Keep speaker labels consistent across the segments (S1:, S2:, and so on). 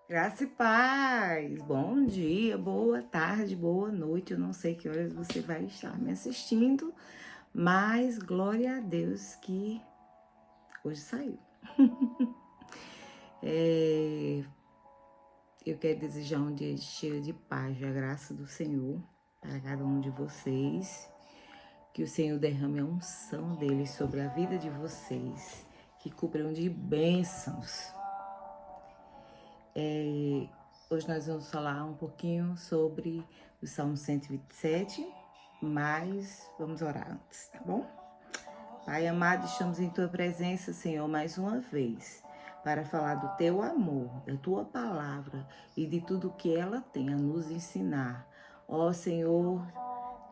S1: Graça e paz, bom dia, boa tarde, boa noite. Eu não sei que horas você vai estar me assistindo, mas glória a Deus que hoje saiu. Eu quero desejar um dia cheio de paz, da graça do Senhor para cada um de vocês. Que o Senhor derrame a unção dele sobre a vida de vocês, que cubram de bênçãos. Hoje nós vamos falar um pouquinho sobre o Salmo 127, mas vamos orar antes, tá bom? Pai amado, estamos em Tua presença, Senhor, mais uma vez, para falar do Teu amor, da Tua palavra e de tudo que ela tem a nos ensinar. Ó Senhor,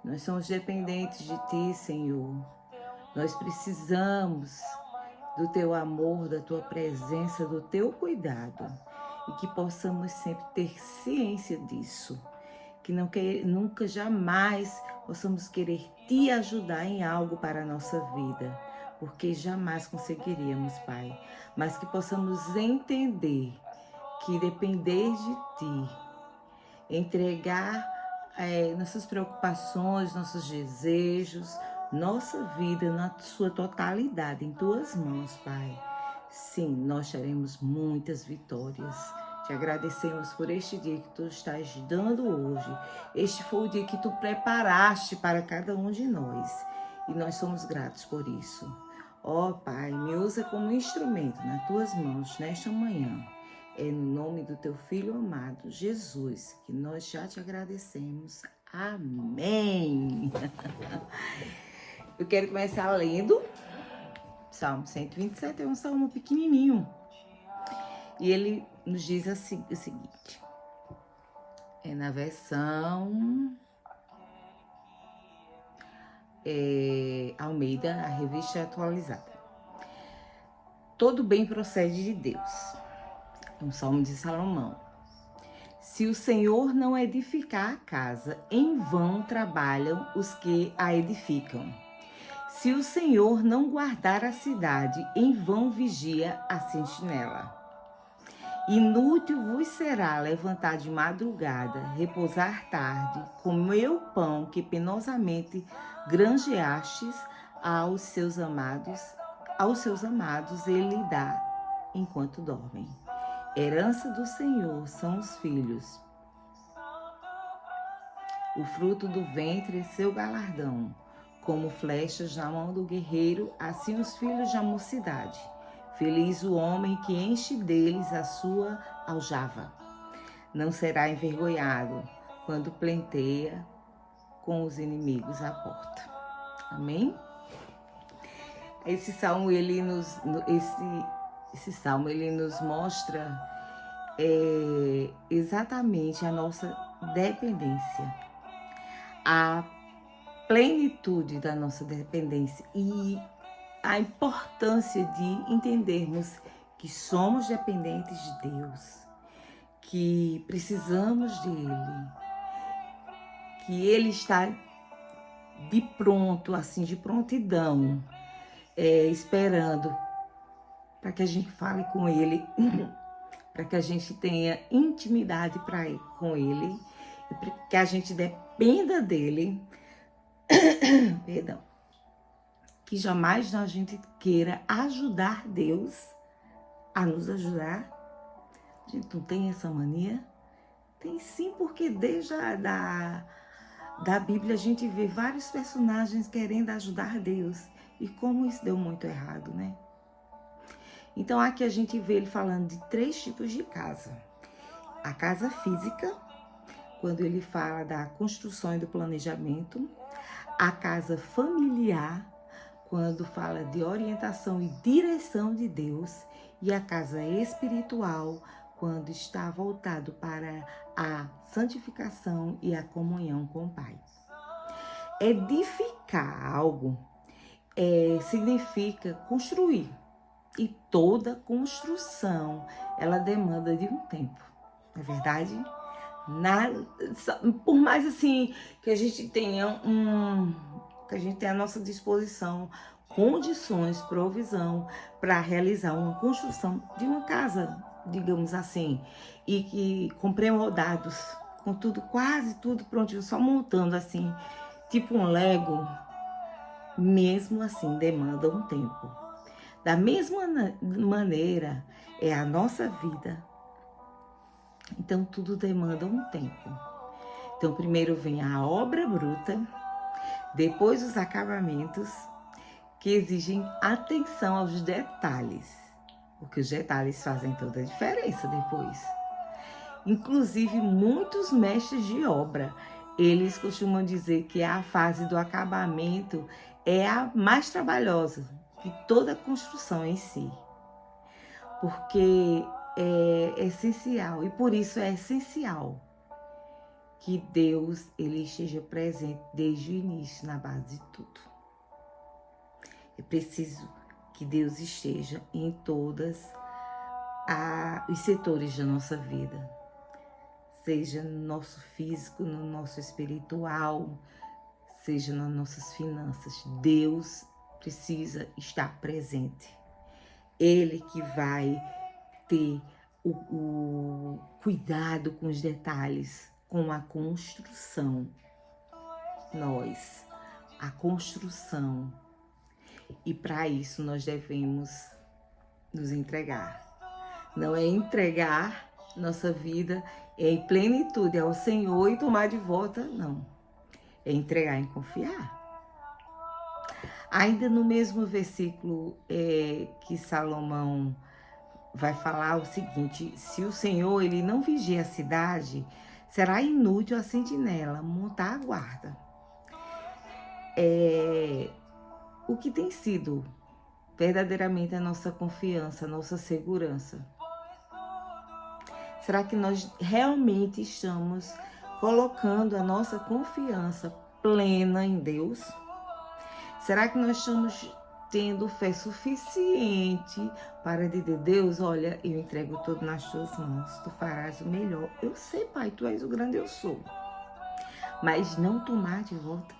S1: nós somos dependentes de Ti, Senhor. Nós precisamos do Teu amor, da Tua presença, do Teu cuidado. E que possamos sempre ter ciência disso. Que nunca, jamais possamos querer Te ajudar em algo para a nossa vida. Porque jamais conseguiríamos, Pai. Mas que possamos entender que depender de Ti, entregar nossas preocupações, nossos desejos, nossa vida na sua totalidade, em Tuas mãos, Pai. Sim, nós teremos muitas vitórias. Te agradecemos por este dia que Tu estás dando hoje. Este foi o dia que Tu preparaste para cada um de nós. E nós somos gratos por isso. Ó Pai, me usa como instrumento nas Tuas mãos nesta manhã. É no nome do Teu Filho amado, Jesus, que nós já Te agradecemos. Amém. Eu quero começar lendo Salmo 127, é um salmo pequenininho. E ele nos diz o seguinte, é na versão Almeida, a revista atualizada. Todo bem procede de Deus. É um salmo de Salomão. Se o Senhor não edificar a casa, em vão trabalham os que a edificam. Se o Senhor não guardar a cidade, em vão vigia a sentinela. Inútil vos será levantar de madrugada, repousar tarde, comer o pão que penosamente granjeastes aos seus amados ele dá enquanto dormem. Herança do Senhor são os filhos. O fruto do ventre é seu galardão. Como flechas na mão do guerreiro, assim os filhos da mocidade. Feliz o homem que enche deles a sua aljava. Não será envergonhado quando plenteia com os inimigos à porta. Amém? Esse salmo ele nos mostra exatamente a nossa dependência, a plenitude da nossa dependência e a importância de entendermos que somos dependentes de Deus, que precisamos dele, que ele está de pronto, assim, de prontidão, esperando para que a gente fale com ele, para que a gente tenha intimidade com ele, para que a gente dependa dele, perdão, que jamais a gente queira ajudar Deus a nos ajudar. A gente não tem essa mania? Tem sim, porque desde da Bíblia a gente vê vários personagens querendo ajudar Deus. E como isso deu muito errado, né? Então aqui a gente vê ele falando de 3 tipos de casa. A casa física, quando ele fala da construção e do planejamento. A casa familiar, quando fala de orientação e direção de Deus. E a casa espiritual, quando está voltado para a santificação e a comunhão com o Pai. Edificar algo significa construir. E toda construção, ela demanda de um tempo, não é verdade? Por mais assim que a gente tenha à nossa disposição condições, provisão para realizar uma construção de uma casa, digamos assim, e que com pré-moldados, com tudo, quase tudo prontinho, só montando assim, tipo um Lego, mesmo assim demanda um tempo. Da mesma maneira é a nossa vida. Então tudo demanda um tempo. Então primeiro vem a obra bruta, depois os acabamentos, que exigem atenção aos detalhes, porque os detalhes fazem toda a diferença depois. Inclusive, muitos mestres de obra, eles costumam dizer que a fase do acabamento é a mais trabalhosa de toda a construção em si, porque é essencial, e por isso é essencial que Deus ele esteja presente desde o início na base de tudo. É preciso que Deus esteja em todos os setores da nossa vida, seja no nosso físico, no nosso espiritual, seja nas nossas finanças. Deus precisa estar presente. Ele que vai ter o cuidado com os detalhes, com a construção. Nós, a construção. E para isso nós devemos nos entregar. Não é entregar nossa vida em plenitude ao Senhor e tomar de volta, não. É entregar e confiar. Ainda no mesmo versículo que Salomão vai falar o seguinte: se o Senhor ele não vigia a cidade, será inútil a sentinela montar a guarda. O que tem sido verdadeiramente a nossa confiança, a nossa segurança? Será que nós realmente estamos colocando a nossa confiança plena em Deus? Será que nós estamos tendo fé suficiente para dizer: Deus, olha, eu entrego tudo nas tuas mãos, tu farás o melhor. Eu sei, Pai, tu és o grande eu sou. Mas não tomar de volta.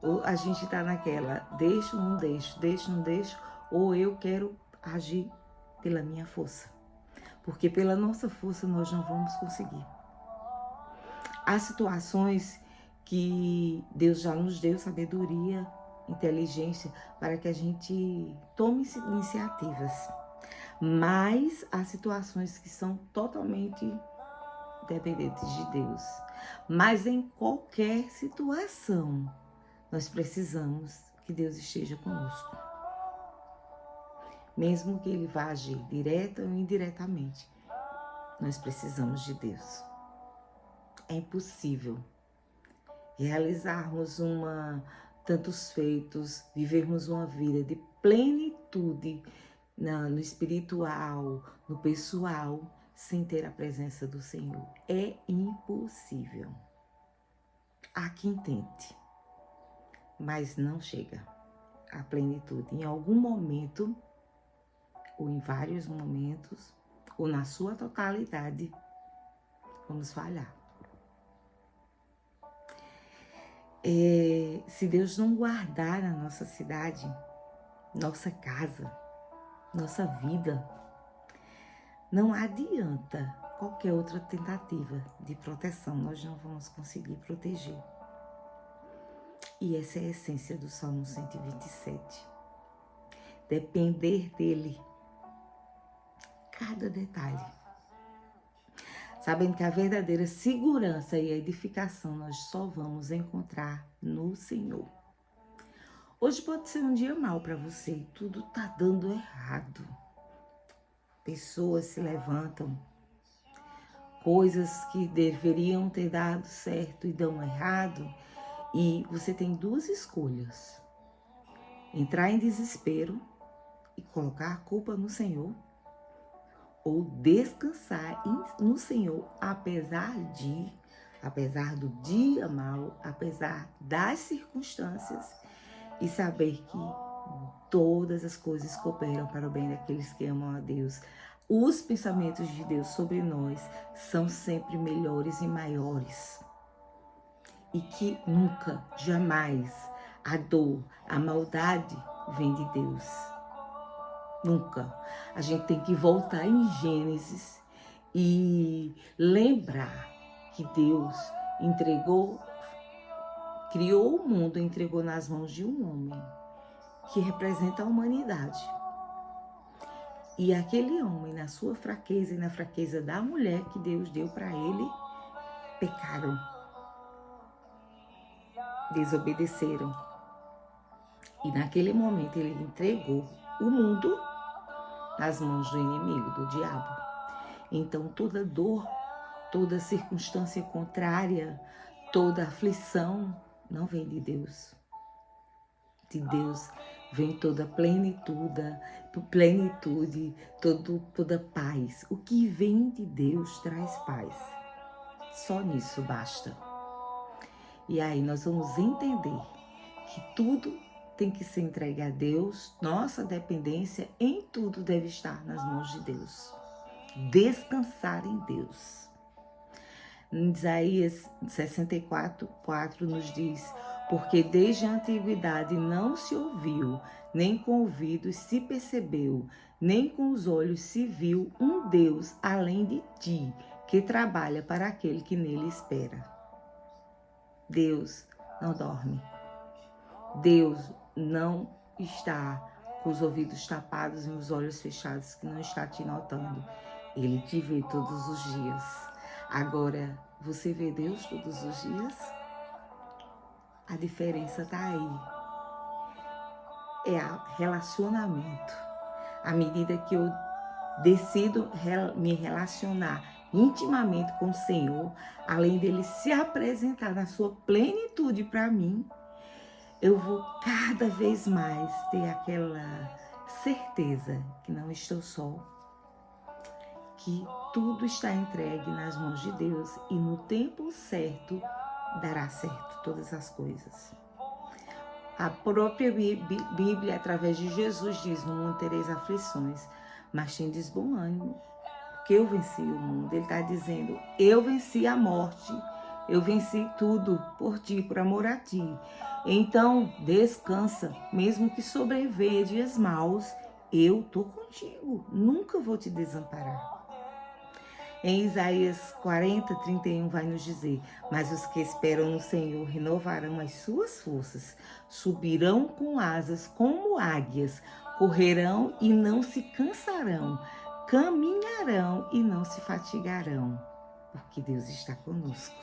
S1: Ou a gente está naquela, deixo, não deixo, ou eu quero agir pela minha força. Porque pela nossa força nós não vamos conseguir. Há situações que Deus já nos deu sabedoria, inteligência, para que a gente tome iniciativas. Mas há situações que são totalmente dependentes de Deus. Mas em qualquer situação, nós precisamos que Deus esteja conosco. Mesmo que Ele vá agir direta ou indiretamente, nós precisamos de Deus. É impossível realizarmos tantos feitos, vivermos uma vida de plenitude no espiritual, no pessoal, sem ter a presença do Senhor. É impossível. Há quem tente, mas não chega à plenitude. Em algum momento, ou em vários momentos, ou na sua totalidade, vamos falhar. Se Deus não guardar a nossa cidade, nossa casa, nossa vida, não adianta qualquer outra tentativa de proteção, nós não vamos conseguir proteger. E essa é a essência do Salmo 127. Depender dele, cada detalhe. Sabendo que a verdadeira segurança e a edificação nós só vamos encontrar no Senhor. Hoje pode ser um dia mau para você e tudo tá dando errado. Pessoas se levantam, coisas que deveriam ter dado certo e dão errado, e você tem duas escolhas: entrar em desespero e colocar a culpa no Senhor, ou descansar no Senhor, apesar do dia mau, apesar das circunstâncias, e saber que todas as coisas cooperam para o bem daqueles que amam a Deus. Os pensamentos de Deus sobre nós são sempre melhores e maiores. E que nunca, jamais, a dor, a maldade vem de Deus. Nunca. A gente tem que voltar em Gênesis e lembrar que Deus criou o mundo, entregou nas mãos de um homem que representa a humanidade. E aquele homem, na sua fraqueza e na fraqueza da mulher que Deus deu para ele, pecaram, desobedeceram. E naquele momento ele entregou o mundo nas mãos do inimigo, do diabo. Então toda dor, toda circunstância contrária, toda aflição não vem de Deus. De Deus vem toda plenitude, toda paz. O que vem de Deus traz paz. Só nisso basta. E aí nós vamos entender que tudo tem que ser entregue a Deus. Nossa dependência em tudo deve estar nas mãos de Deus. Descansar em Deus. Em Isaías 64:4 nos diz: porque desde a antiguidade não se ouviu, nem com ouvidos se percebeu, nem com os olhos se viu um Deus além de ti, que trabalha para aquele que nele espera. Deus não dorme. Deus não está com os ouvidos tapados e os olhos fechados, que não está te notando. Ele te vê todos os dias. Agora, você vê Deus todos os dias? A diferença está aí. É o relacionamento. À medida que eu decido me relacionar intimamente com o Senhor, além dele se apresentar na sua plenitude para mim, eu vou cada vez mais ter aquela certeza que não estou só, que tudo está entregue nas mãos de Deus e no tempo certo dará certo todas as coisas. A própria Bíblia, através de Jesus, diz: no mundo tereis aflições, mas tendes bom ânimo, porque eu venci o mundo. Ele está dizendo: eu venci a morte, eu venci tudo por ti, por amor a ti. Então, descansa, mesmo que sobrevenha dias maus, eu estou contigo, nunca vou te desamparar. Em Isaías 40:31 vai nos dizer: mas os que esperam no Senhor renovarão as suas forças, subirão com asas como águias, correrão e não se cansarão, caminharão e não se fatigarão, porque Deus está conosco.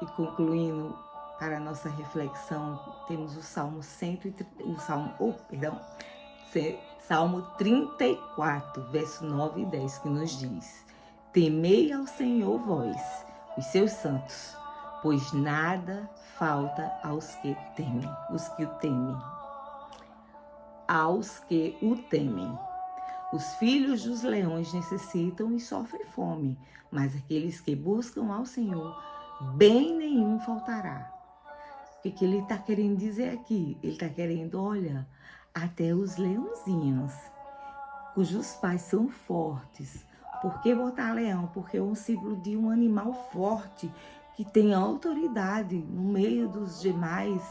S1: E concluindo, para a nossa reflexão, temos o Salmo 34, verso 9 e 10, que nos diz: temei ao Senhor vós, os seus santos, pois nada falta aos que temem, aos que o temem. Os filhos dos leões necessitam e sofrem fome, mas aqueles que buscam ao Senhor, bem nenhum faltará. O que ele está querendo dizer aqui? Ele está querendo, olha, até os leãozinhos, cujos pais são fortes. Por que botar leão? Porque é um símbolo de um animal forte, que tem autoridade no meio dos demais.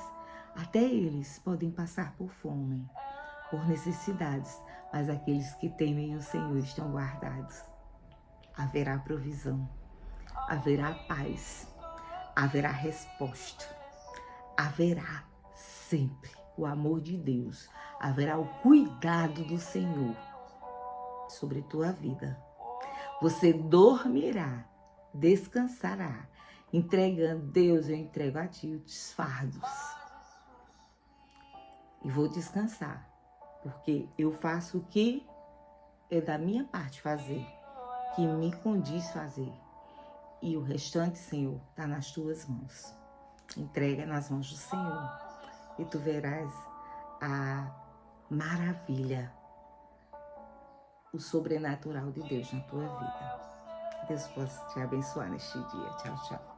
S1: Até eles podem passar por fome, por necessidades, mas aqueles que temem o Senhor estão guardados. Haverá provisão, haverá paz, haverá resposta, haverá sempre o amor de Deus, haverá o cuidado do Senhor sobre tua vida. Você dormirá, descansará, entregando: Deus, eu entrego a ti os fardos e vou descansar, porque eu faço o que é da minha parte fazer, que me condiz fazer, e o restante, Senhor, está nas tuas mãos. Entrega nas mãos do Senhor e tu verás a maravilha, o sobrenatural de Deus na tua vida. Deus possa te abençoar neste dia. Tchau, tchau.